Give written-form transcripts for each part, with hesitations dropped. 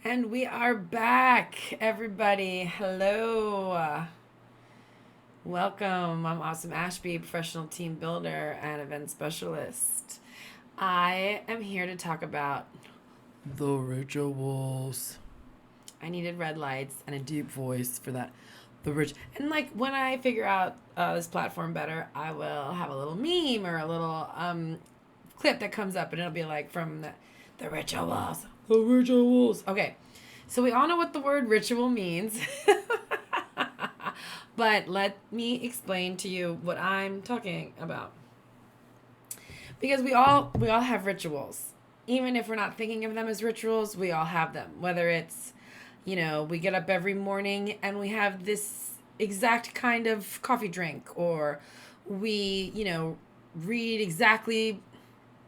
And we are back, everybody. Hello. Welcome. I'm Awesome Ashby, professional team builder and event specialist. I am here to talk about the rituals. I needed red lights and a deep voice for that. The rich and like when I figure out this platform better, I will have a little meme or a little clip that comes up, and it'll be like from the rituals. The rituals. Okay, so we all know what the word ritual means, but let me explain to you what I'm talking about. Because we all have rituals, even if we're not thinking of them as rituals. We all have them. Whether it's, we get up every morning and we have this exact kind of coffee drink, or we, read exactly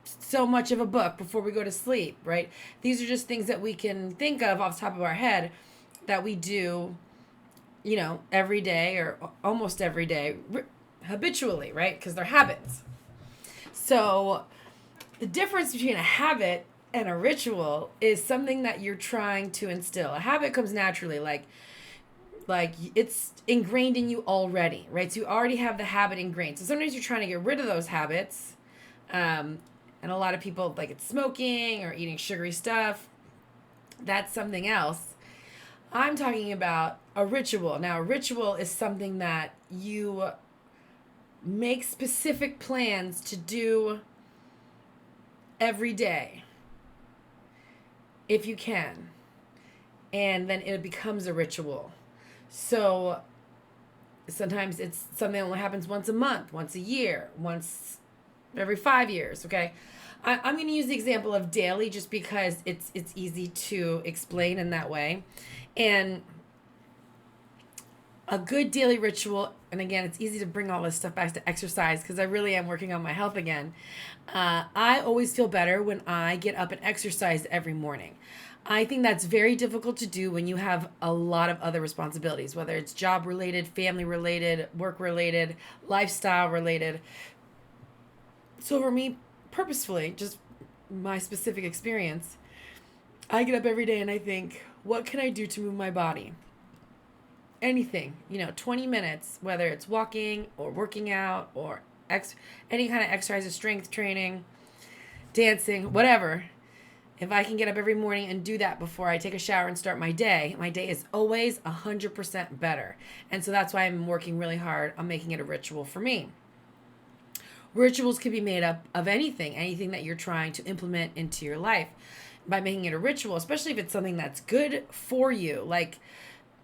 so much of a book before we go to sleep, right? These are just things that we can think of off the top of our head that we do, every day or almost every day, habitually, right? Because they're habits. So the difference between a habit and a ritual is something that you're trying to instill. A habit comes naturally, like it's ingrained in you already, right? So you already have the habit ingrained. So sometimes you're trying to get rid of those habits. And a lot of people, like, it's smoking or eating sugary stuff. That's something else. I'm talking about a ritual. Now, a ritual is something that you make specific plans to do every day, if you can. And then it becomes a ritual. So sometimes it's something that only happens once a month, once a year, once every 5 years, okay? I'm going to use the example of daily just because it's easy to explain in that way. And a good daily ritual, and again, it's easy to bring all this stuff back to exercise because I really am working on my health again. I always feel better when I get up and exercise every morning. I think that's very difficult to do when you have a lot of other responsibilities, whether it's job related, family related, work related, lifestyle related. So for me, purposefully, just my specific experience, I get up every day and I think, what can I do to move my body? Anything, 20 minutes, whether it's walking or working out or any kind of exercise or strength training, dancing, whatever. If I can get up every morning and do that before I take a shower and start my day is always 100% better. And so that's why I'm working really hard on making it a ritual for me. Rituals can be made up of anything that you're trying to implement into your life by making it a ritual, especially if it's something that's good for you. Like,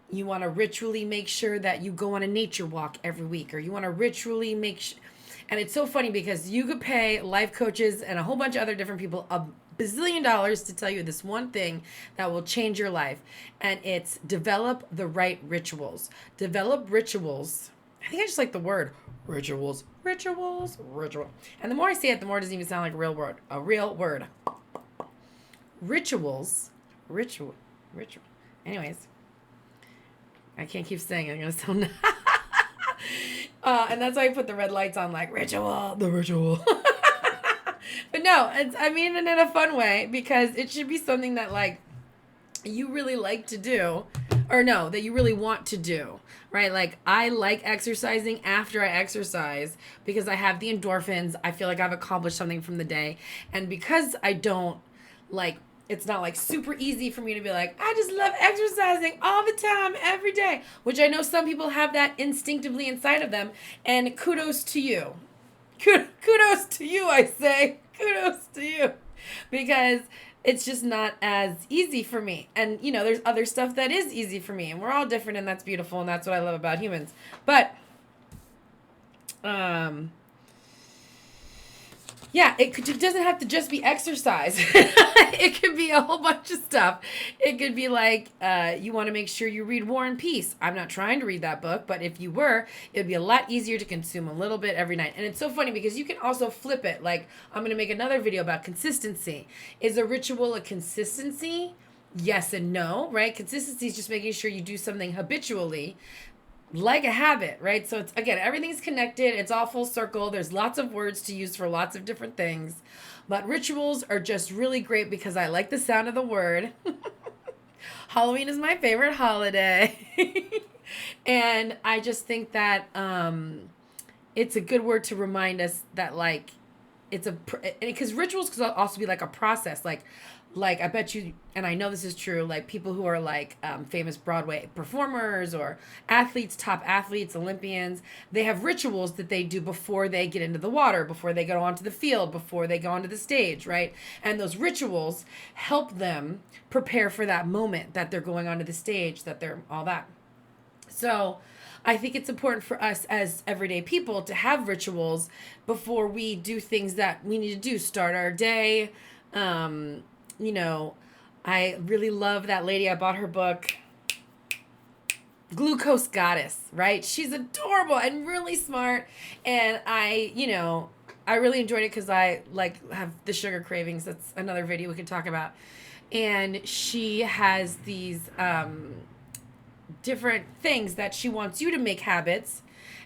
you want to ritually make sure that you go on a nature walk every week, or you want to ritually and it's so funny because you could pay life coaches and a whole bunch of other different people a bazillion dollars to tell you this one thing that will change your life. And it's develop the right rituals. Develop rituals. I think I just like the word rituals. And the more I say it, the more it doesn't even sound like a real word. Rituals. Ritual. Anyways, I can't keep saying it. I'm going to sound... and that's why I put the red lights on, like, the ritual. But no, I mean it in a fun way, because it should be something that, like, you really like to do, or no, that you really want to do, right? Like, I like exercising after I exercise because I have the endorphins. I feel like I've accomplished something from the day. And because I don't, like, it's not like super easy for me to be like, I just love exercising all the time, every day, which I know some people have that instinctively inside of them. And kudos to you. Kudos to you, I say. Kudos to you. Because it's just not as easy for me. And, there's other stuff that is easy for me. And we're all different, and that's beautiful, and that's what I love about humans. But, yeah, it doesn't have to just be exercise. It could be a whole bunch of stuff. It could be like, you want to make sure you read War and Peace. I'm not trying to read that book, but if you were, it would be a lot easier to consume a little bit every night. And it's so funny because you can also flip it. Like, I'm going to make another video about consistency. Is a ritual a consistency? Yes and no, right? Consistency is just making sure you do something habitually, like a habit, right? So it's, again, everything's connected. It's all full circle. There's lots of words to use for lots of different things. But rituals are just really great because I like the sound of the word. Halloween is my favorite holiday. And I just think that it's a good word to remind us that, like, it's a because rituals could also be like a process, like I bet you, and I know this is true, like people who are like famous Broadway performers or athletes, top athletes, Olympians, they have rituals that they do before they get into the water, before they go onto the field, before they go onto the stage, right? And those rituals help them prepare for that moment that they're going onto the stage, that they're all that. So I think it's important for us as everyday people to have rituals before we do things that we need to do. Start our day. Um, you know, I really love that lady. I bought her book, Glucose Goddess, right? She's adorable and really smart. And I really enjoyed it because I like have the sugar cravings. That's another video we could talk about. And she has these different things that she wants you to make habits,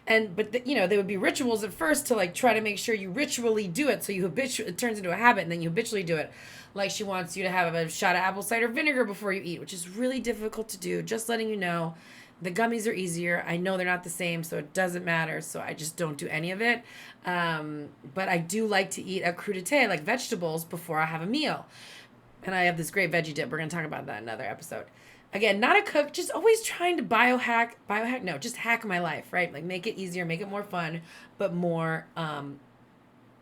they would be rituals at first to like try to make sure you ritually do it, so it turns into a habit, and then you habitually do it. Like she wants you to have a shot of apple cider vinegar before you eat, which is really difficult to do. Just letting you know, the gummies are easier. I know they're not the same, so it doesn't matter. So I just don't do any of it. But I do like to eat a crudité, like vegetables, before I have a meal. And I have this great veggie dip. We're going to talk about that in another episode. Again, not a cook, just always trying to just hack my life, right? Like make it easier, make it more fun, but more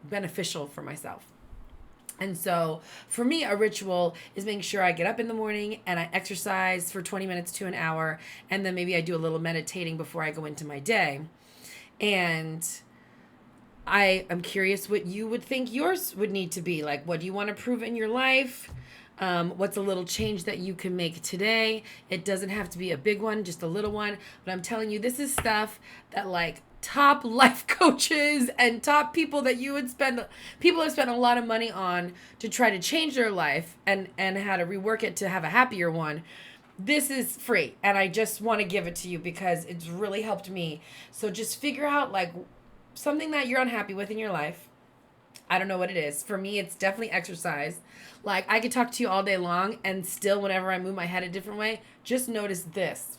beneficial for myself. And so for me, a ritual is making sure I get up in the morning and I exercise for 20 minutes to an hour. And then maybe I do a little meditating before I go into my day. And I am curious what you would think yours would need to be. Like, what do you want to prove in your life? What's a little change that you can make today? It doesn't have to be a big one, just a little one. But I'm telling you, this is stuff that like top life coaches and top people that people have spent a lot of money on to try to change their life and how to rework it to have a happier one. This is free. And I just want to give it to you because it's really helped me. So just figure out like something that you're unhappy with in your life. I don't know what it is. For me, it's definitely exercise. Like, I could talk to you all day long, and still, whenever I move my head a different way, just notice this,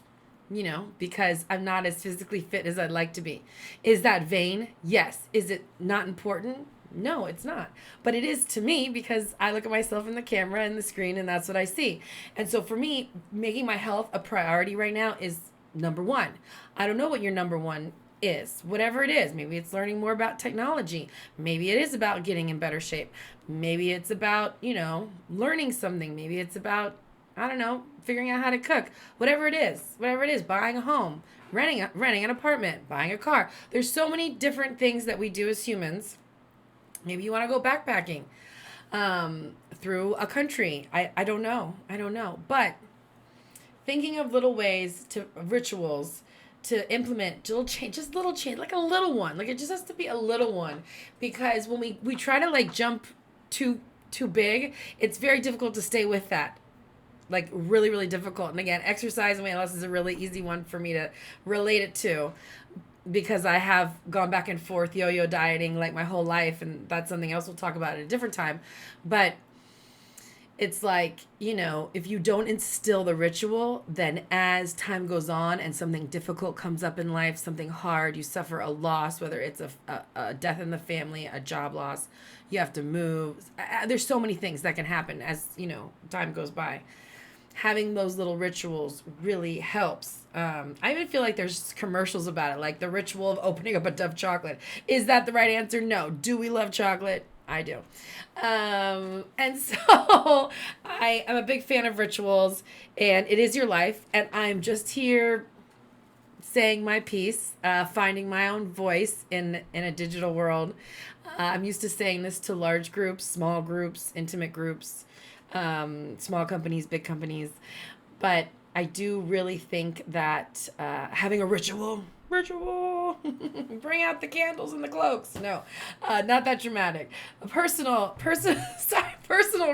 because I'm not as physically fit as I'd like to be. Is that vain? Yes. Is it not important? No, it's not. But it is to me because I look at myself in the camera and the screen, and that's what I see. And so for me, making my health a priority right now is number one. I don't know what your number one is, whatever it is. Maybe it's learning more about technology. Maybe it is about getting in better shape. Maybe it's about, learning something. Maybe it's about, I don't know, figuring out how to cook. Whatever it is, buying a home, renting an apartment, buying a car. There's so many different things that we do as humans. Maybe you want to go backpacking through a country. I don't know. But thinking of little ways rituals to implement little change, like a little one. Like it just has to be a little one, because when we try to like jump too big, it's very difficult to stay with that. Like really, really difficult. And again, exercise and weight loss is a really easy one for me to relate it to, because I have gone back and forth yo-yo dieting like my whole life, and that's something else we'll talk about at a different time. But it's like, if you don't instill the ritual, then as time goes on and something difficult comes up in life, something hard, you suffer a loss, whether it's a death in the family, a job loss, you have to move. There's so many things that can happen as, time goes by. Having those little rituals really helps. I even feel like there's commercials about it, like the ritual of opening up a Dove chocolate. Is that the right answer? No. Do we love chocolate? I do. And so I am a big fan of rituals, and it is your life. And I'm just here saying my piece, finding my own voice in a digital world. I'm used to saying this to large groups, small groups, intimate groups, small companies, big companies. But I do really think that having a ritual, bring out the candles and the cloaks. No, not that dramatic. A personal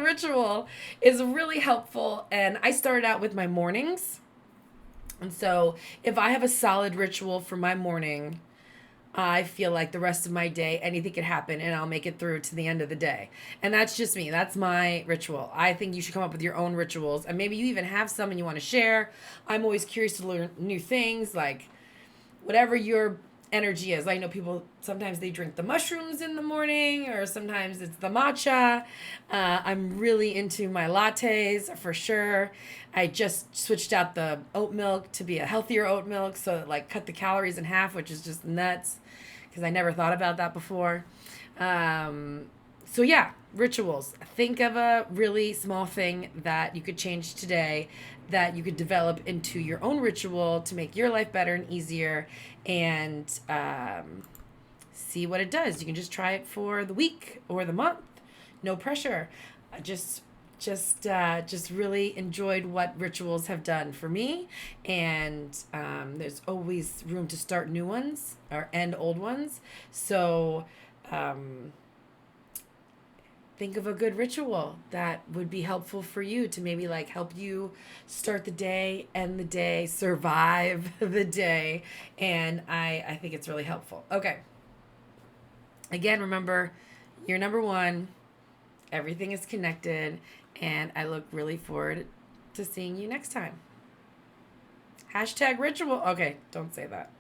ritual is really helpful. And I started out with my mornings. And so if I have a solid ritual for my morning, I feel like the rest of my day, anything could happen and I'll make it through to the end of the day. And that's just me. That's my ritual. I think you should come up with your own rituals. And maybe you even have some and you want to share. I'm always curious to learn new things, like whatever your energy is. I know people sometimes they drink the mushrooms in the morning, or sometimes it's the matcha. I'm really into my lattes for sure. I just switched out the oat milk to be a healthier oat milk, so it, like, cut the calories in half, which is just nuts because I never thought about that before. Um, so yeah, rituals. Think of a really small thing that you could change today, that you could develop into your own ritual to make your life better and easier, and see what it does. You can just try it for the week or the month. No pressure. I just really enjoyed what rituals have done for me, and there's always room to start new ones or end old ones. So um, think of a good ritual that would be helpful for you to maybe like help you start the day, end the day, survive the day. And I think it's really helpful. Okay. Again, remember, you're number one. Everything is connected. And I look really forward to seeing you next time. Hashtag ritual. Okay, don't say that.